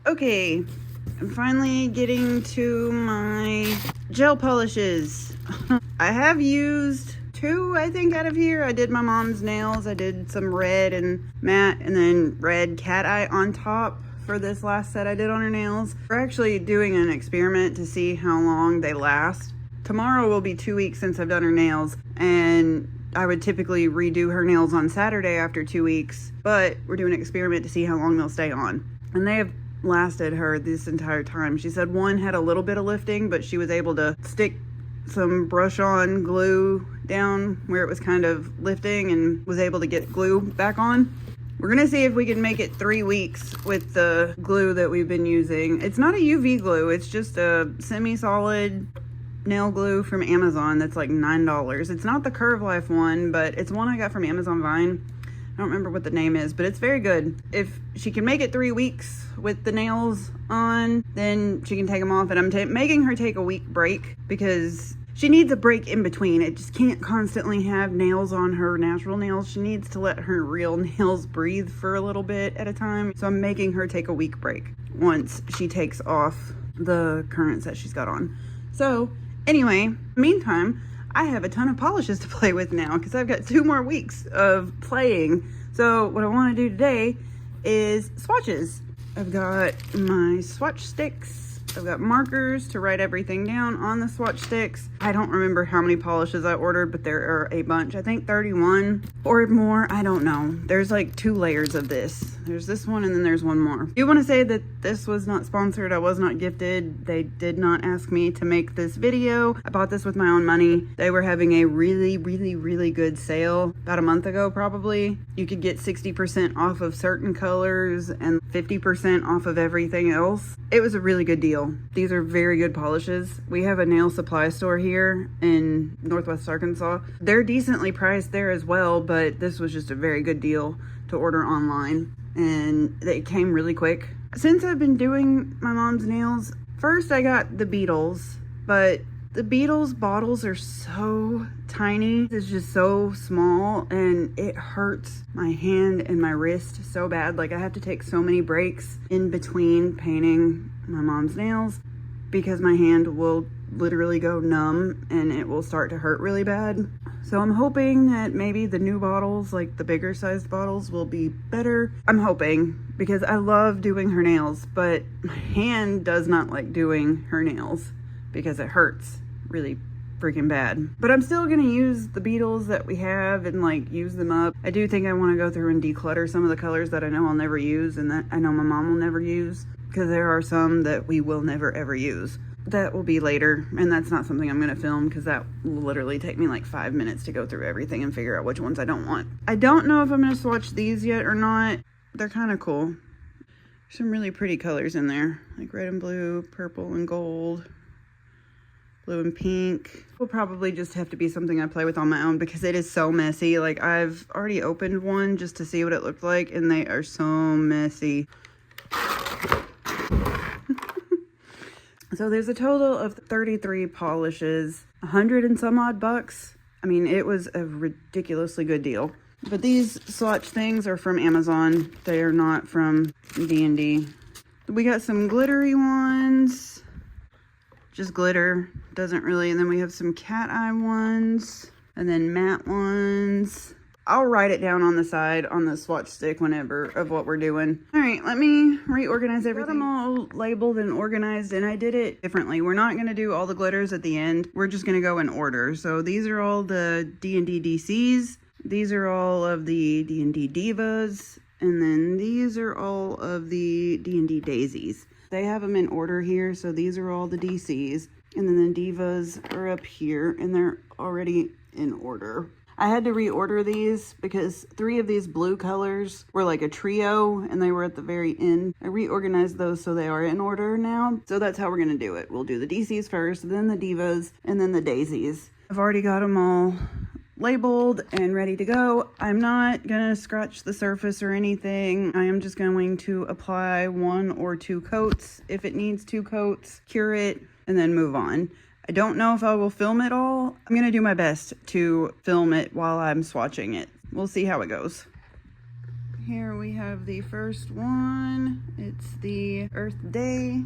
Okay, I'm finally getting to my gel polishes. I have used 2, I think, out of here. I did my mom's nails. I did some red and matte, and then red cat eye on top for this last set I did on her nails. We're actually doing an experiment to see how long they last. Tomorrow will be 2 weeks since I've done her nails, and I would typically redo her nails on Saturday after 2 weeks, but we're doing an experiment to see how long they'll stay on. And they have lasted her this entire time. She said one had a little bit of lifting, but she was able to stick some brush on glue down where it was kind of lifting and was able to get glue back on. We're gonna see if we can make it 3 weeks with the glue that we've been using. It's not a UV glue, it's just a semi-solid nail glue from Amazon that's like $9. It's not the Curve Life one, but it's one I got from Amazon Vine. I don't remember what the name is, but it's very good. If she can make it 3 weeks with the nails on, then she can take them off. And I'm making her take a week break because she needs a break in between. It just can't constantly have nails on her natural nails. She needs to let her real nails breathe for a little bit at a time. So I'm making her take a week break once she takes off the currents that she's got on. So anyway, meantime, I have a ton of polishes to play with now because I've got 2 more weeks of playing. So what I want to do today is swatches. I've got my swatch sticks. I've got markers to write everything down on the swatch sticks. I don't remember how many polishes I ordered, but there are a bunch. I think 31 or more. I don't know. There's like 2 layers of this. There's this one and then there's one more. I do want to say that this was not sponsored. I was not gifted. They did not ask me to make this video. I bought this with my own money. They were having a really good sale about a month ago probably. You could get 60% off of certain colors and 50% off of everything else. It was a really good deal. These are very good polishes. We have a nail supply store here in Northwest Arkansas. They're decently priced there as well, but this was just a very good deal to order online, and they came really quick. Since I've been doing my mom's nails, first I got the Beetles, but the Beetles bottles are so tiny. It's just so small and it hurts my hand and my wrist so bad. Like I have to take so many breaks in between painting my mom's nails because my hand will literally go numb and it will start to hurt really bad. So I'm hoping that maybe the new bottles, like the bigger sized bottles, will be better. I'm hoping because I love doing her nails, but my hand does not like doing her nails because it hurts really freaking bad. But I'm still gonna use the Beetles that we have and like use them up. I do think I want to go through and declutter some of the colors that I know I'll never use and that I know my mom will never use, because there are some that we will never ever use. That will be later, and that's not something I'm gonna film because that will literally take me like 5 minutes to go through everything and figure out which ones I don't want. I don't know if I'm gonna swatch these yet or not. They're kind of cool. There's some really pretty colors in there, like red and blue, purple and gold, blue and pink. Will probably just have to be something I play with on my own because it is so messy. Like I've already opened one just to see what it looked like and they are so messy. So there's a total of 33 polishes, 100 and some odd bucks. I mean, it was a ridiculously good deal. But these swatch things are from Amazon. They are not from D&D. We got some glittery ones. Just glitter, doesn't really. And then we have some cat eye ones and then matte ones. I'll write it down on the side on the swatch stick whenever of what we're doing. All right, let me reorganize everything. Got them all labeled and organized, and I did it differently. We're not gonna do all the glitters at the end. We're just gonna go in order. So these are all the D&D DCs. These are all of the D&D Divas. And then these are all of the D&D Daisies. They have them in order here. So these are all the DCs. And then the Divas are up here and they're already in order. I had to reorder these because 3 of these blue colors were like a trio and they were at the very end. I reorganized those so they are in order now. So that's how we're going to do it. We'll do the DCs first, then the Divas, and then the Daisies. I've already got them all labeled and ready to go. I'm not going to scratch the surface or anything. I am just going to apply 1 or 2 coats if it needs 2 coats, cure it, and then move on. I don't know if I will film it all. I'm going to do my best to film it while I'm swatching it. We'll see how it goes. Here we have the first one. It's the Earth Day.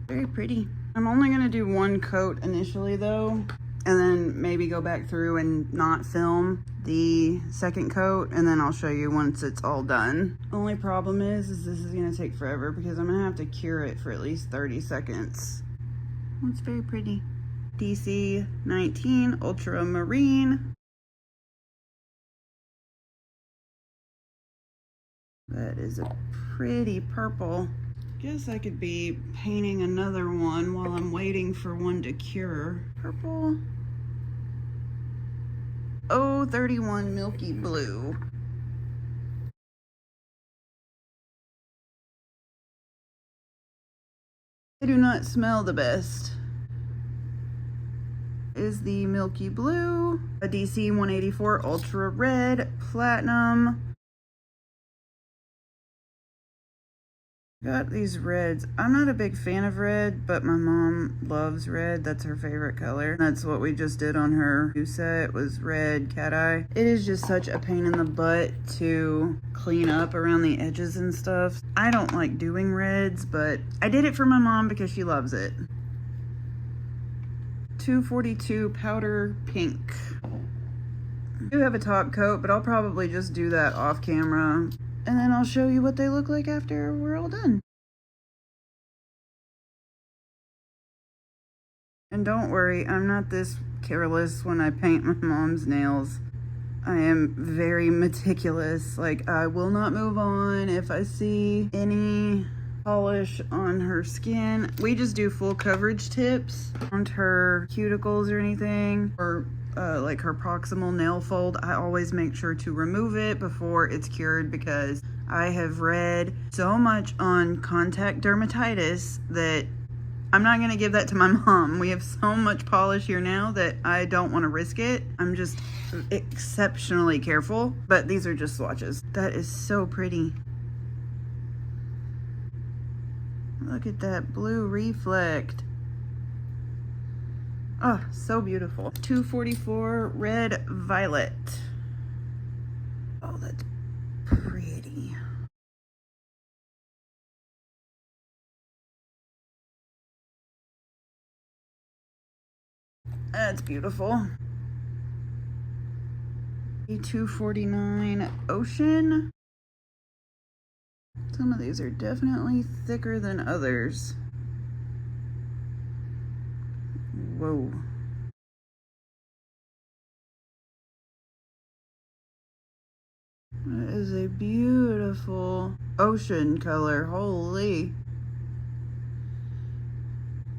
Very pretty. I'm only gonna do one coat initially though, and then maybe go back through and not film the second coat, and then I'll show you once it's all done. Only problem is this is gonna take forever because I'm gonna have to cure it for at least 30 seconds. Oh, it's very pretty. DC 19 Ultramarine. That is a pretty purple. Guess I could be painting another one while I'm waiting for one to cure. Purple. 031 Milky Blue. They do not smell the best. Is the Milky Blue, a DC 184 Ultra Red Platinum. Got these reds. I'm not a big fan of red, but my mom loves red. That's her favorite color. That's what we just did on her new set, was red cat eye. It is just such a pain in the butt to clean up around the edges and stuff. I don't like doing reds, but I did it for my mom because she loves it. 242 Powder Pink. I do have a top coat, but I'll probably just do that off camera. And then I'll show you what they look like after we're all done. And don't worry, I'm not this careless when I paint my mom's nails. I am very meticulous. Like, I will not move on if I see any polish on her skin. We just do full coverage tips on her cuticles or anything, or like her proximal nail fold. I always make sure to remove it before it's cured because I have read so much on contact dermatitis that I'm not going to give that to my mom. We have so much polish here now that I don't want to risk it. I'm just exceptionally careful, but these are just swatches. That is so pretty. Look at that blue reflect. Oh, so beautiful. 244 Red Violet. Oh, that's pretty. That's beautiful. 249 Ocean. Some of these are definitely thicker than others. Whoa. That is a beautiful ocean color. Holy.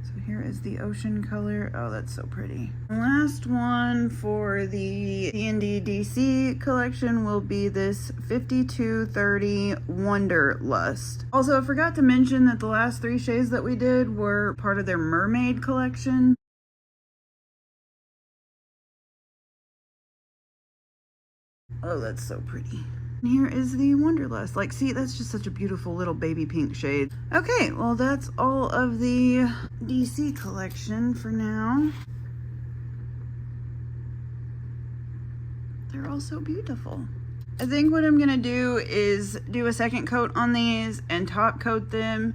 So here is the ocean color. Oh, that's so pretty. Last one for the D&D DC collection will be this 5230 Wanderlust. Also, I forgot to mention that the last 3 shades that we did were part of their mermaid collection. Oh, that's so pretty. And here is the Wanderlust. Like, see, that's just such a beautiful little baby pink shade. Okay, well, that's all of the DC collection for now. They're all so beautiful. I think what I'm gonna do is do a second coat on these and top coat them.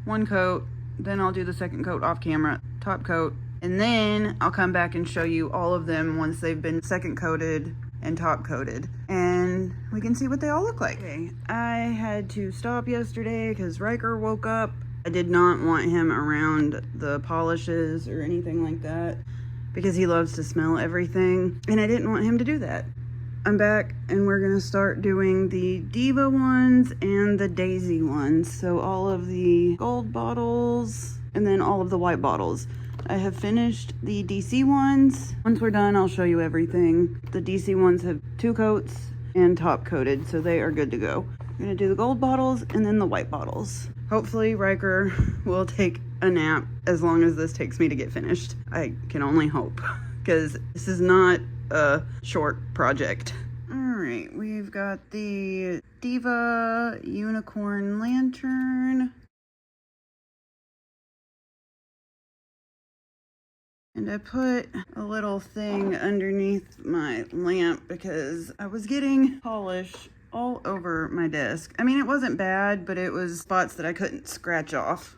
One coat, then I'll do the second coat off camera, top coat, and then I'll come back and show you all of them once they've been second coated and top coated, and we can see what they all look like. Okay, I had to stop yesterday because Ryker woke up. I did not want him around the polishes or anything like that because he loves to smell everything, and I didn't want him to do that. I'm back and we're gonna start doing the Diva ones and the Daisy ones. So all of the gold bottles and then all of the white bottles. I have finished the DC ones. Once we're done, I'll show you everything. The DC ones have 2 coats and top coated, so they are good to go. I'm gonna do the gold bottles and then the white bottles. Hopefully Ryker will take a nap as long as this takes me to get finished. I can only hope, because this is not a short project. All right, we've got the Diva Unicorn Lantern. And I put a little thing underneath my lamp because I was getting polish all over my desk. I mean, it wasn't bad, but it was spots that I couldn't scratch off.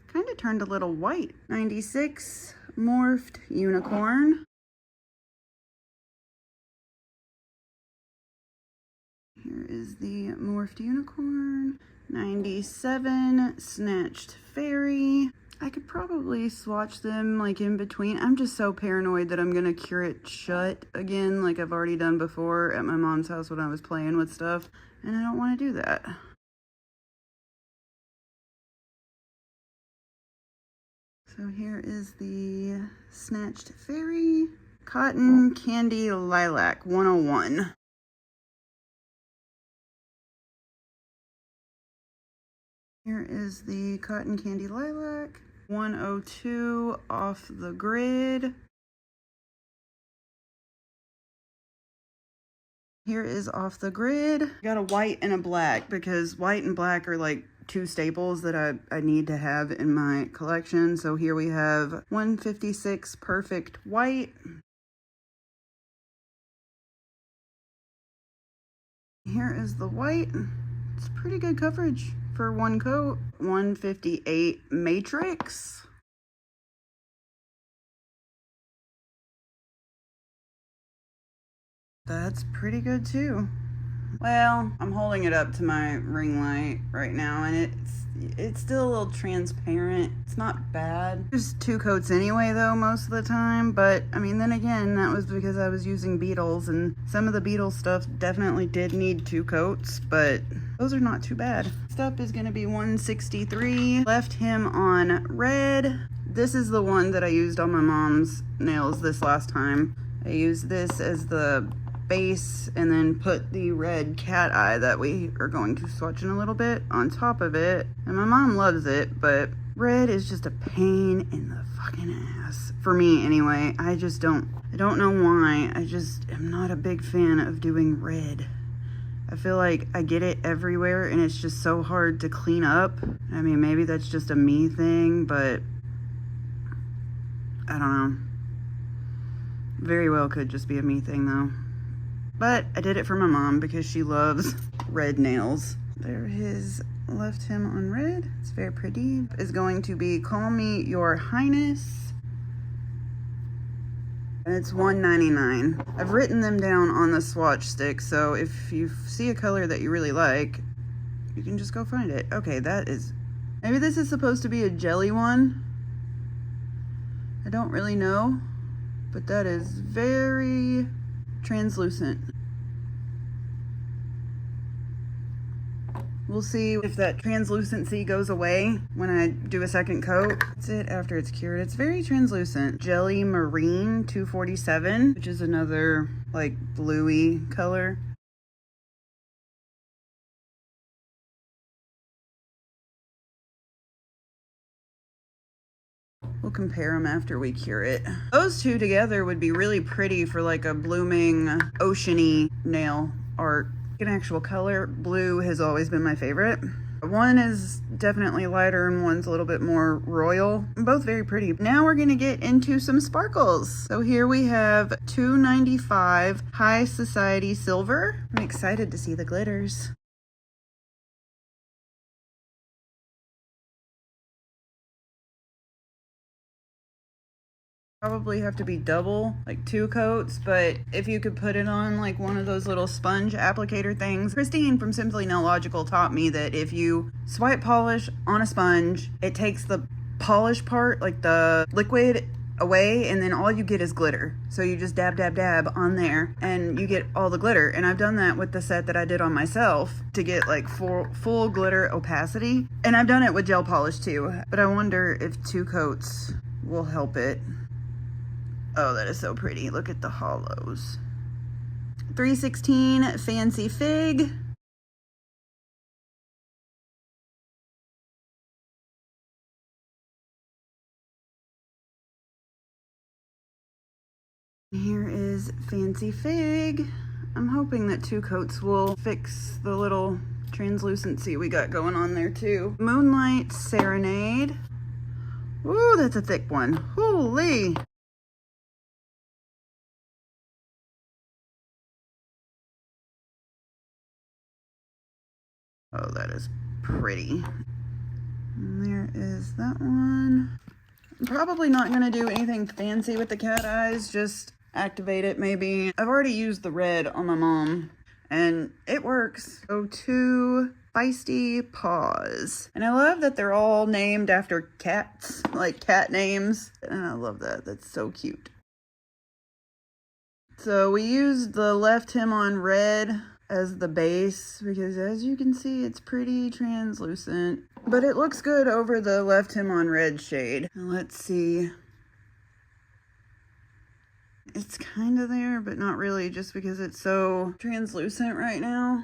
Kind of turned a little white. 96 Morphed Unicorn. Here is the Morphed Unicorn. 97 Snatched Fairy. I could probably swatch them like in between. I'm just so paranoid that I'm gonna cure it shut again like I've already done before at my mom's house when I was playing with stuff, and I don't want to do that. So here is the Snatched Fairy. Cotton Candy Lilac 101. Here is the Cotton Candy Lilac 102 Off the Grid. Here is Off the Grid. Got a white and a black because white and black are like two staples that I need to have in my collection. So here we have 156 Perfect White. Here is the white. It's pretty good coverage for one coat. 158 Matrix. That's pretty good too. Well, I'm holding it up to my ring light right now, and it's still a little transparent. It's not bad. There's two coats anyway though most of the time, but I mean, then again, that was because I was using Beetles, and some of the Beetles stuff definitely did need two coats, but those are not too bad. Next up is gonna be 163. Left him on red. This is the one that I used on my mom's nails this last time. I used this as the base and then put the red cat eye that we are going to swatch in a little bit on top of it. And my mom loves it, but red is just a pain in the fucking ass. For me anyway. I don't know why. I just am not a big fan of doing red. I feel like I get it everywhere and it's just so hard to clean up. I mean, maybe that's just a me thing, but I don't know. Very well could just be a me thing though. But I did it for my mom because she loves red nails. There his Left him on red. It's very pretty. Is going to be Call Me Your Highness. And it's $1.99. I've written them down on the swatch stick, so if you see a color that you really like, you can just go find it. Okay, that is... Maybe this is supposed to be a jelly one. I don't really know. But that is very translucent. We'll see if that translucency goes away when I do a second coat. That's it after it's cured. It's very translucent. Jelly Marine 247, which is another like bluey color. We'll compare them after we cure it. Those two together would be really pretty for like a blooming oceany nail art. An actual color, blue has always been my favorite. One is definitely lighter and one's a little bit more royal. Both very pretty. Now we're gonna get into some sparkles. So here we have $2.95 High Society Silver. I'm excited to see the glitters. Probably have to be double, like 2 coats, but if you could put it on like one of those little sponge applicator things. Christine from Simply Nailogical taught me that if you swipe polish on a sponge, it takes the polish part, like the liquid, away, and then all you get is glitter. So you just dab, dab, dab on there and you get all the glitter. And I've done that with the set that I did on myself to get like full glitter opacity. And I've done it with gel polish too, but I wonder if 2 coats will help it. Oh, that is so pretty. Look at the hollows. 316 Fancy Fig. Here is Fancy Fig. I'm hoping that 2 coats will fix the little translucency we got going on there too. Moonlight Serenade. Ooh, that's a thick one. Holy. Oh, that is pretty. And there is that one. I'm probably not going to do anything fancy with the cat eyes, just activate it maybe. I've already used the red on my mom and it works. Go to Feisty Paws. And I love that they're all named after cats, like cat names. And I love that. That's so cute. So we used the Left Him on Red as the base because as you can see, it's pretty translucent, but it looks good over the Left Him on Red shade. Now let's see. It's kind of there, but not really, just because it's so translucent right now.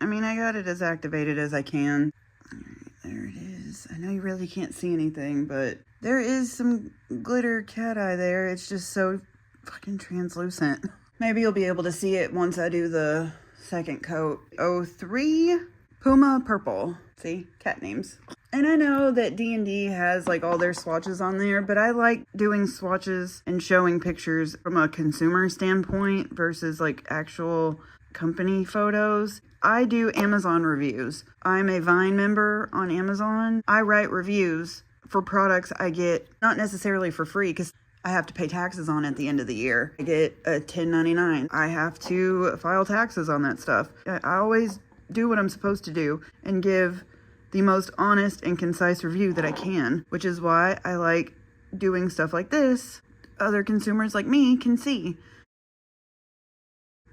I mean, I got it as activated as I can. All right, there it is. I know you really can't see anything, but there is some glitter cat eye there. It's just so fucking translucent. Maybe you'll be able to see it once I do the second coat. 03 Puma Purple. See, cat names. And I know that D&D has like all their swatches on there, but I like doing swatches and showing pictures from a consumer standpoint versus like actual company photos. I do Amazon reviews. I'm a Vine member on Amazon. I write reviews for products I get, not necessarily for free, because I have to pay taxes on it at the end of the year. I get a 1099. I have to file taxes on that stuff. I always do what I'm supposed to do and give the most honest and concise review that I can, which is why I like doing stuff like this. Other consumers like me can see.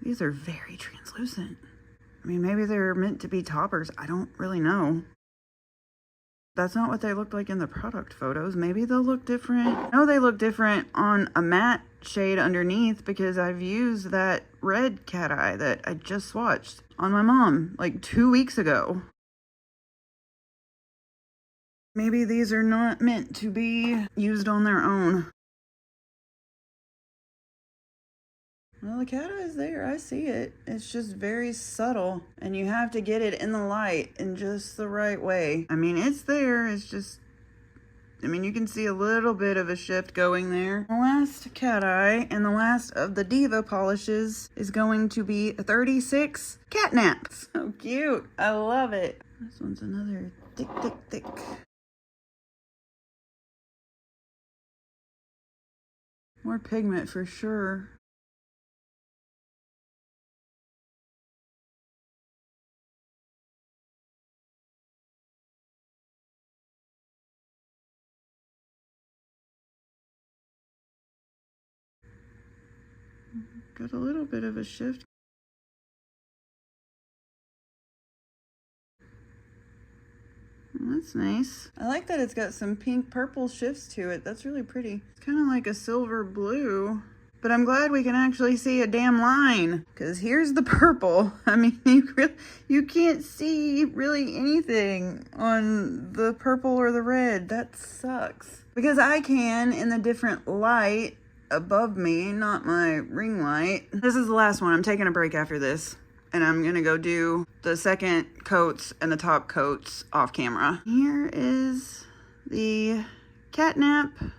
These are very translucent. I mean, maybe they're meant to be toppers. I don't really know. That's not what they look like in the product photos. Maybe they'll look different. I know they look different on a matte shade underneath because I've used that red cat eye that I just swatched on my mom like 2 weeks ago. Maybe these are not meant to be used on their own. Well, the cat eye is there. I see it. It's just very subtle, and you have to get it in the light in just the right way. I mean, it's there. It's just, I mean, you can see a little bit of a shift going there. The last cat eye and the last of the Diva polishes is going to be 36 Catnap. So cute. I love it. This one's another thick, thick, thick. More pigment for sure. Got a little bit of a shift. That's nice. I like that it's got some pink purple shifts to it. That's really pretty. It's kind of like a silver blue. But I'm glad we can actually see a damn line. Because here's the purple. I mean, you can't see really anything on the purple or the red. That sucks. Because I can in the different light above me, not my ring light. This is the last one. I'm taking a break after this. And I'm gonna go do the second coats and the top coats off camera. Here is the Catnap.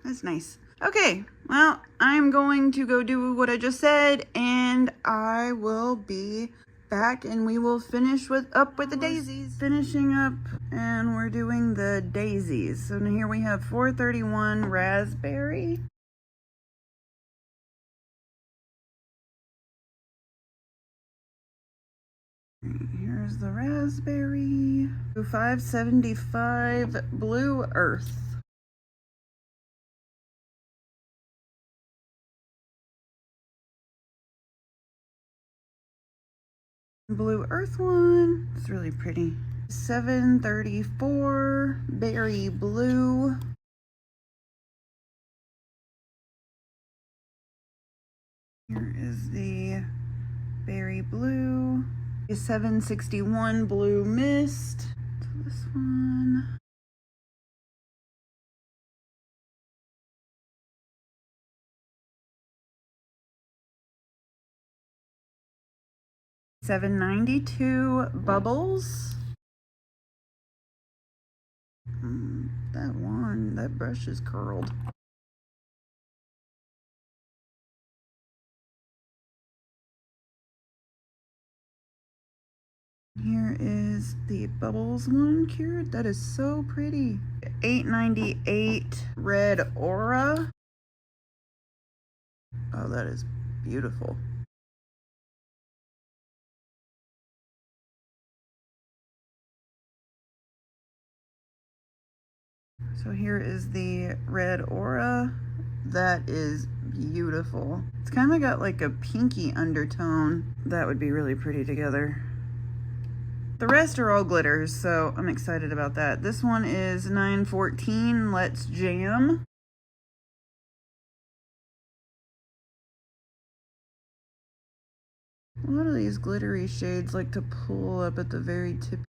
That's nice. Okay, well, I'm going to go do what I just said, and I will be back and we will finish up with the daisies. Finishing up, and we're doing the daisies. So here we have 431 raspberry. Here's the raspberry. 575 blue earth. Blue earth one. It's really pretty. 734 berry blue. Here is the berry blue. 761 blue mist. So this one. $7.92 bubbles. That brush is curled. Here is the bubbles one cured. That is so pretty. $8.98 red aura. Oh, that is beautiful. So here is the red aura. That is beautiful. It's kind of got like a pinky undertone. That would be really pretty together. The rest are all glitters, so I'm excited about that. This one is $9.14. Let's Jam. A lot of these glittery shades like to pull up at the very tip.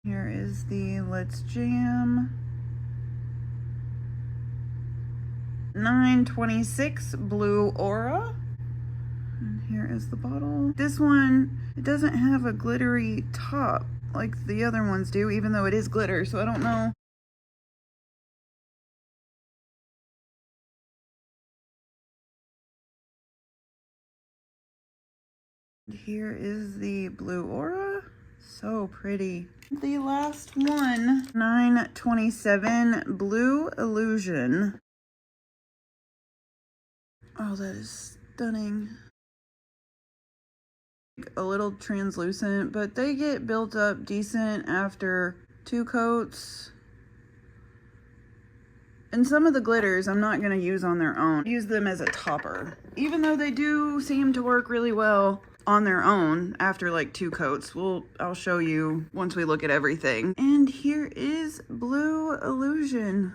Here is the Let's Jam. $9.26 blue aura. And here is the bottle. This one, it doesn't have a glittery top like the other ones do, even though it is glitter, so I don't know. Here is the blue aura. So pretty. The last one, $9.27 blue illusion. Oh, that is stunning. A little translucent, but they get built up decent after 2 coats. And some of the glitters I'm not going to use on their own. Use them as a topper. Even though they do seem to work really well on their own after like 2 coats. I'll show you once we look at everything. And here is blue illusion.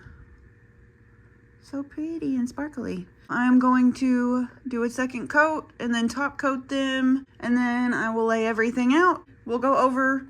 So pretty and sparkly. I'm going to do a second coat and then top coat them, and then I will lay everything out. We'll go over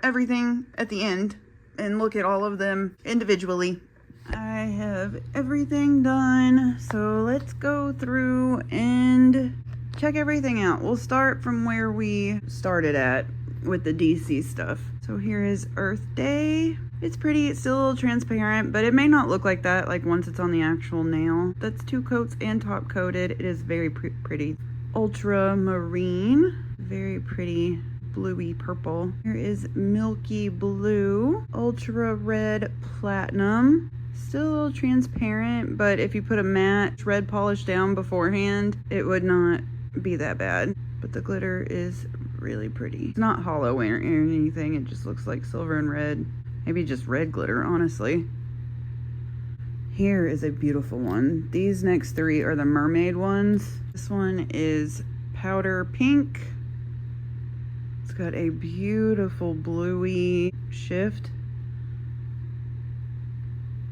everything at the end and look at all of them individually. I have everything done, so let's go through and check everything out. We'll start from where we started at with the DC stuff. So here is Earth Day. It's pretty, it's still a little transparent, but it may not look like that like once it's on the actual nail. That's 2 coats and top coated. It is very pretty. Ultramarine, very pretty bluey purple. Here is Milky Blue, Ultra Red Platinum. Still a little transparent, but if you put a matte red polish down beforehand, it would not be that bad. But the glitter is really pretty. It's not hollow or anything, it just looks like silver and red. Maybe just red glitter, honestly. Here is a beautiful one. These next 3 are the mermaid ones. This one is powder pink. It's got a beautiful bluey shift.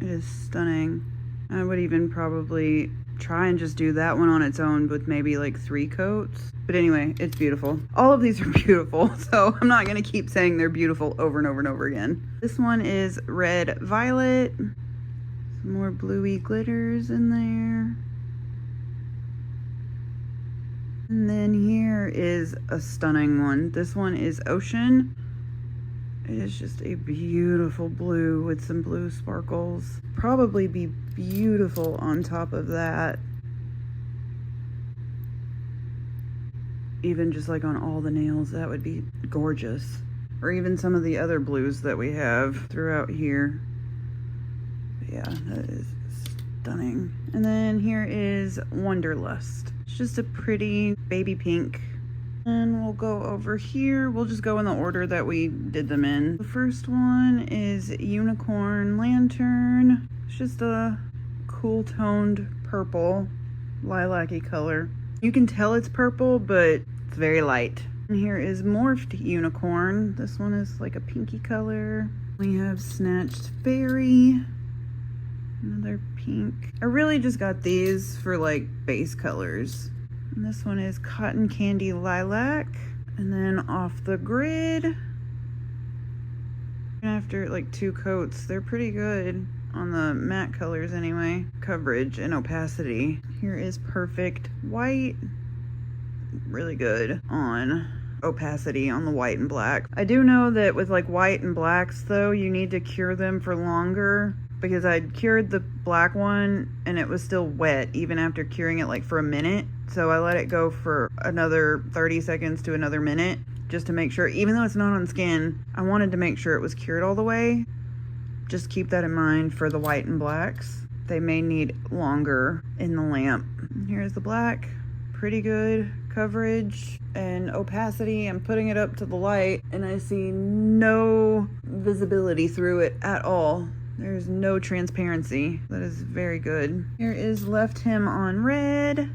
It is stunning. I would even probably try and just do that one on its own with maybe like 3 coats. But anyway, it's beautiful. All of these are beautiful, so I'm not gonna keep saying they're beautiful over and over and over again. This one is Red Violet. Some more bluey glitters in there. And then here is a stunning one. This one is Ocean. It is just a beautiful blue with some blue sparkles. Probably be beautiful on top of that. Even just like on all the nails, that would be gorgeous. Or even some of the other blues that we have throughout here. But yeah, that is stunning. And then here is Wanderlust. It's just a pretty baby pink. And we'll go over here. We'll just go in the order that we did them in. The first one is Unicorn Lantern. It's just a cool toned purple, lilac-y color. You can tell it's purple, but it's very light. And here is Morphed Unicorn. This one is like a pinky color. We have Snatched Fairy. Another pink. I really just got these for like base colors. And this one is Cotton Candy Lilac. And then Off the Grid. After like 2 coats, they're pretty good. on the matte colors anyway. Coverage and opacity. Here is perfect white. Really good on opacity on the white and black. I do know that with like white and blacks though, you need to cure them for longer, because I cured the black one and it was still wet even after curing it like for a minute. So I let it go for another 30 seconds to another minute just to make sure, even though it's not on skin, I wanted to make sure it was cured all the way. Just keep that in mind for the white and blacks. They may need longer in the lamp. Here's the black. Pretty good coverage and opacity. I'm putting it up to the light and I see no visibility through it at all. There's no transparency. That is very good. Here is left him on red.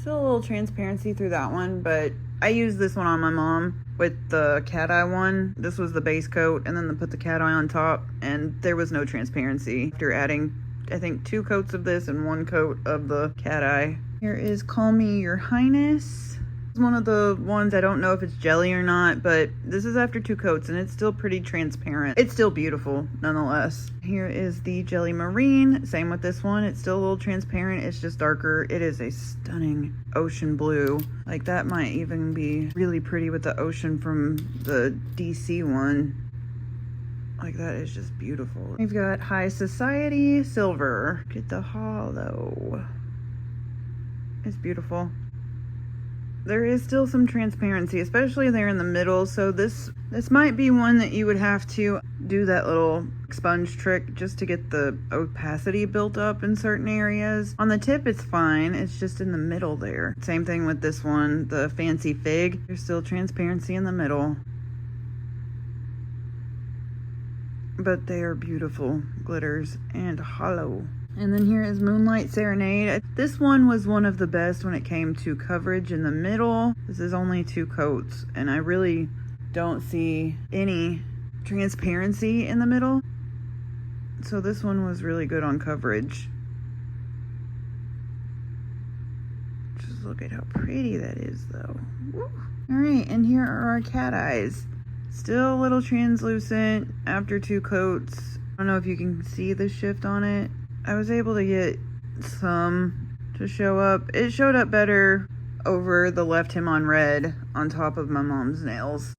Still a little transparency through that one, but I used this one on my mom with the cat eye one. This was the base coat, and then put the cat eye on top, and there was no transparency after adding, I think, 2 coats of this and 1 coat of the cat eye. Here is Call Me Your Highness. It's one of the ones, I don't know if it's jelly or not, but this is after 2 coats and it's still pretty transparent. It's still beautiful nonetheless. Here is the Jelly Marine. Same with this one. It's still a little transparent. It's just darker. It is a stunning ocean blue. Like that might even be really pretty with the ocean from the DC one. Like that is just beautiful. We've got High Society Silver. Get the hollow. It's beautiful. There is still some transparency, especially there in the middle. So this might be one that you would have to do that little sponge trick just to get the opacity built up in certain areas. On the tip, it's fine. It's just in the middle there. Same thing with this one, the Fancy Fig. There's still transparency in the middle. But they are beautiful glitters and hollow. And then here is Moonlight Serenade. This one was one of the best when it came to coverage in the middle. This is only 2 coats, and I really don't see any transparency in the middle. So this one was really good on coverage. Just look at how pretty that is though. Woo. All right, and here are our cat eyes. Still a little translucent after 2 coats. I don't know if you can see the shift on it. I was able to get some to show up. It showed up better over the Left Him on Red on top of my mom's nails.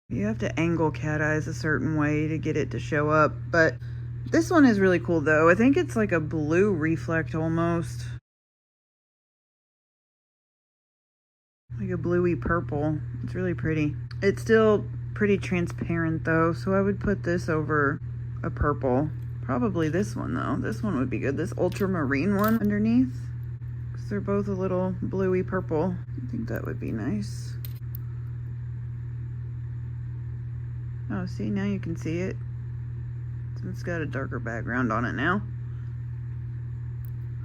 You have to angle cat eyes a certain way to get it to show up, but this one is really cool though. I think it's like a blue reflect almost. Like a bluey purple. It's really pretty. It's still pretty transparent though, so I would put this over a purple. Probably this one though. This one would be good. This ultramarine one underneath, because they're both a little bluey purple. I think that would be nice. Oh, see, now you can see it. It's got a darker background on it now.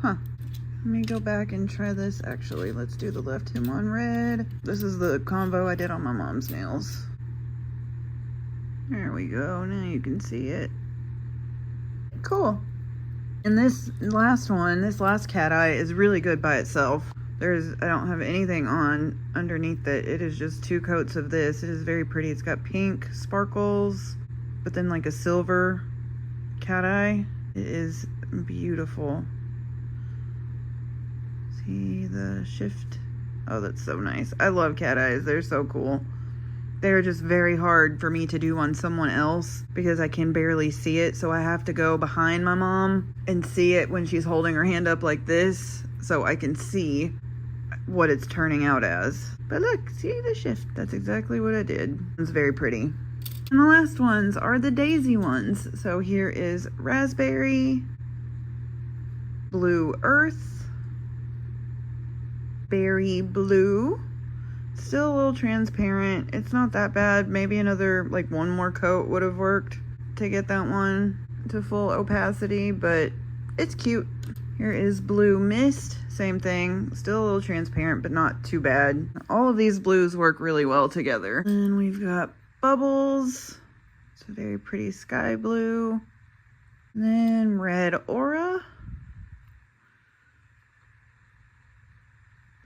Huh. Let me go back and try this. Actually, let's do the Left Him on Red. This is the combo I did on my mom's nails. There we go. Now you can see it. Cool. And this last one, this last cat eye is really good by itself. I don't have anything on underneath it. It is just 2 coats of this. It is very pretty. It's got pink sparkles, but then like a silver cat eye. It is beautiful. See the shift? Oh, that's so nice. I love cat eyes. They're so cool. They're just very hard for me to do on someone else because I can barely see it. So I have to go behind my mom and see it when she's holding her hand up like this, so I can see what it's turning out as. But look, see the shift? That's exactly what I did. It's very pretty. And the last ones are the daisy ones. So here is Raspberry, Blue Earth, Berry Blue. Still a little transparent. It's not that bad. Maybe another, like, 1 more coat would have worked to get that one to full opacity, but it's cute. Here is Blue Mist. Same thing. Still a little transparent, but not too bad. All of these blues work really well together. And we've got Bubbles. It's a very pretty sky blue. And then Red Aura.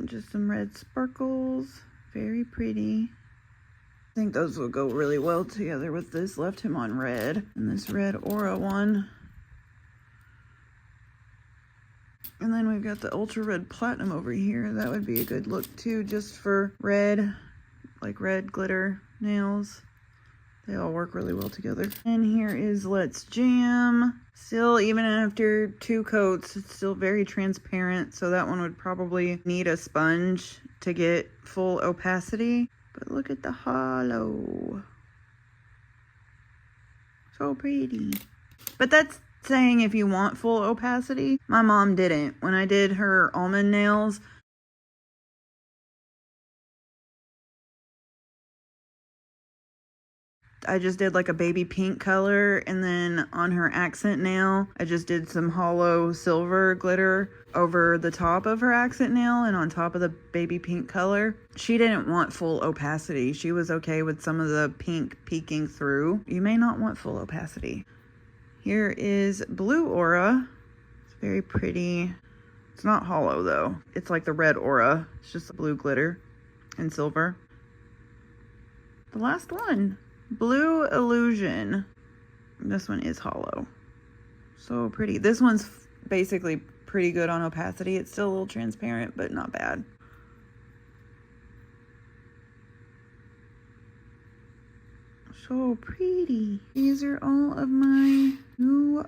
Just some red sparkles. Very pretty. I think those will go really well together with this. Left him on red and this red aura one. And then we've got the ultra red platinum over here. That would be a good look too, just for red, like red glitter nails. They all work really well together. And here is Let's Jam. Still, even after 2 coats, it's still very transparent. So that one would probably need a sponge to get full opacity. But look at the hollow. So pretty. But that's saying if you want full opacity. My mom didn't. When I did her almond nails, I just did like a baby pink color, and then on her accent nail, I just did some hollow silver glitter over the top of her accent nail and on top of the baby pink color. She didn't want full opacity. She was okay with some of the pink peeking through. You may not want full opacity. Here is Blue Aura. It's very pretty. It's not hollow though. It's like the red aura. It's just blue glitter and silver. The last one. Blue Illusion. This one is hollow. So pretty. This one's basically pretty good on opacity. It's still a little transparent, but not bad. So pretty. These are all of my new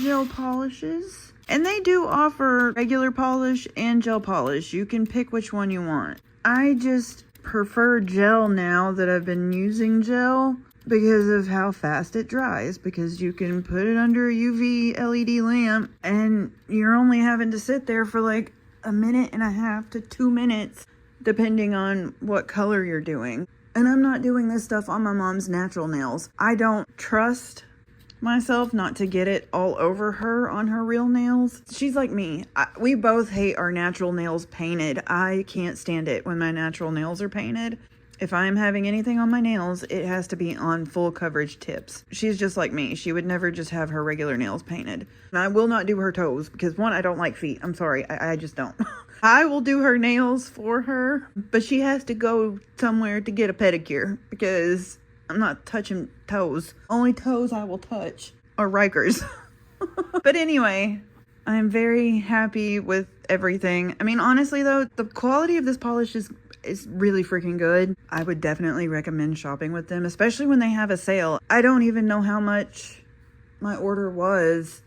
gel polishes. And they do offer regular polish and gel polish. You can pick which one you want. I just prefer gel now that I've been using gel because of how fast it dries, because you can put it under a UV LED lamp and you're only having to sit there for like 1.5 minutes to 2 minutes depending on what color you're doing. And I'm not doing this stuff on my mom's natural nails. I don't trust myself not to get it all over her on her real nails. She's like me. We both hate our natural nails painted. I can't stand it when my natural nails are painted. If I'm having anything on my nails, it has to be on full coverage tips. She's just like me. She would never just have her regular nails painted. And I will not do her toes because, one, I don't like feet. I'm sorry. I just don't. I will do her nails for her, but she has to go somewhere to get a pedicure because I'm not touching toes. Only toes I will touch are Ryker's. But anyway, I'm very happy with everything. I mean, honestly though, the quality of this polish is really freaking good. I would definitely recommend shopping with them, especially when they have a sale. I don't even know how much my order was.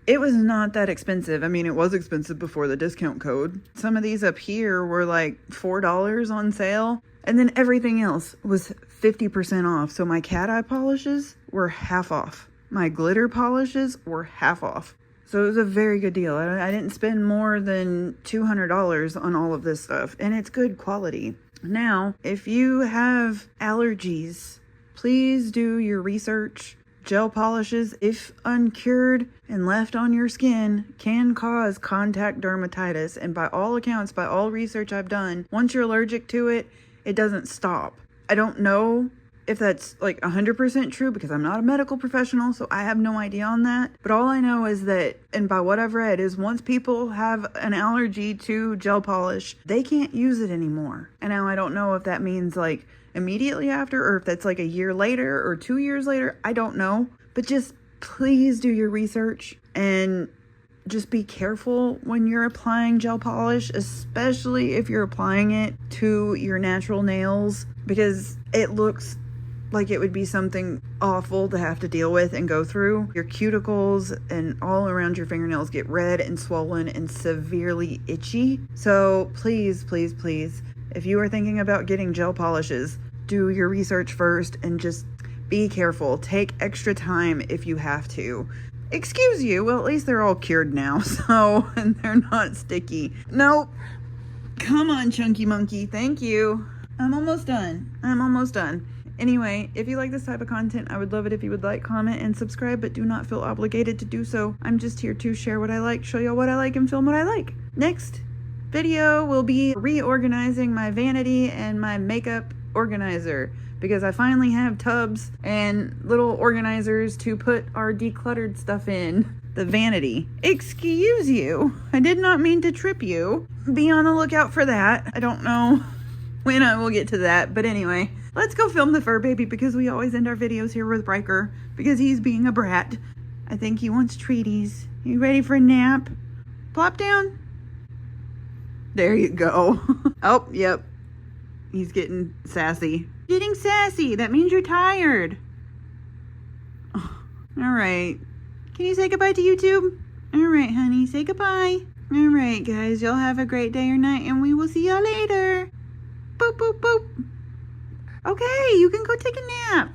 It was not that expensive. I mean, it was expensive before the discount code. Some of these up here were like $4 on sale. And then everything else was 50% off. So my cat eye polishes were half off. My glitter polishes were half off. So it was a very good deal. I didn't spend more than $200 on all of this stuff. And it's good quality. Now, if you have allergies, please do your research. Gel polishes, if uncured and left on your skin, can cause contact dermatitis. And by all accounts, by all research I've done, once you're allergic to it, it doesn't stop. I don't know if that's like 100% true because I'm not a medical professional, so I have no idea on that. But all I know is that, and by what I've read, is once people have an allergy to gel polish, they can't use it anymore. And now I don't know if that means like immediately after or if that's like a year later or 2 years later. I don't know. But just please do your research and just be careful when you're applying gel polish, especially if you're applying it to your natural nails, because it looks like it would be something awful to have to deal with and go through. Your cuticles and all around your fingernails get red and swollen and severely itchy. So please, please, please, if you are thinking about getting gel polishes, do your research first and just be careful. Take extra time if you have to. Excuse you. Well, at least they're all cured now, so, and they're not sticky. Nope. Come on, Chunky Monkey. Thank you. I'm almost done. Anyway, if you like this type of content, I would love it if you would like, comment, and subscribe, but do not feel obligated to do so. I'm just here to share what I like, show y'all what I like, and film what I like. Next video will be reorganizing my vanity and my makeup organizer, because I finally have tubs and little organizers to put our decluttered stuff in. The vanity. Excuse you. I did not mean to trip you. Be on the lookout for that. I don't know We'll get to that. But anyway, let's go film the fur baby because we always end our videos here with Ryker because he's being a brat. I think he wants treaties. You ready for a nap? Plop down. There you go. Oh, yep. He's getting sassy. Getting sassy. That means you're tired. Oh, all right. Can you say goodbye to YouTube? All right, honey. Say goodbye. All right, guys. Y'all have a great day or night, and we will see y'all later. Boop, boop, boop. Okay, you can go take a nap.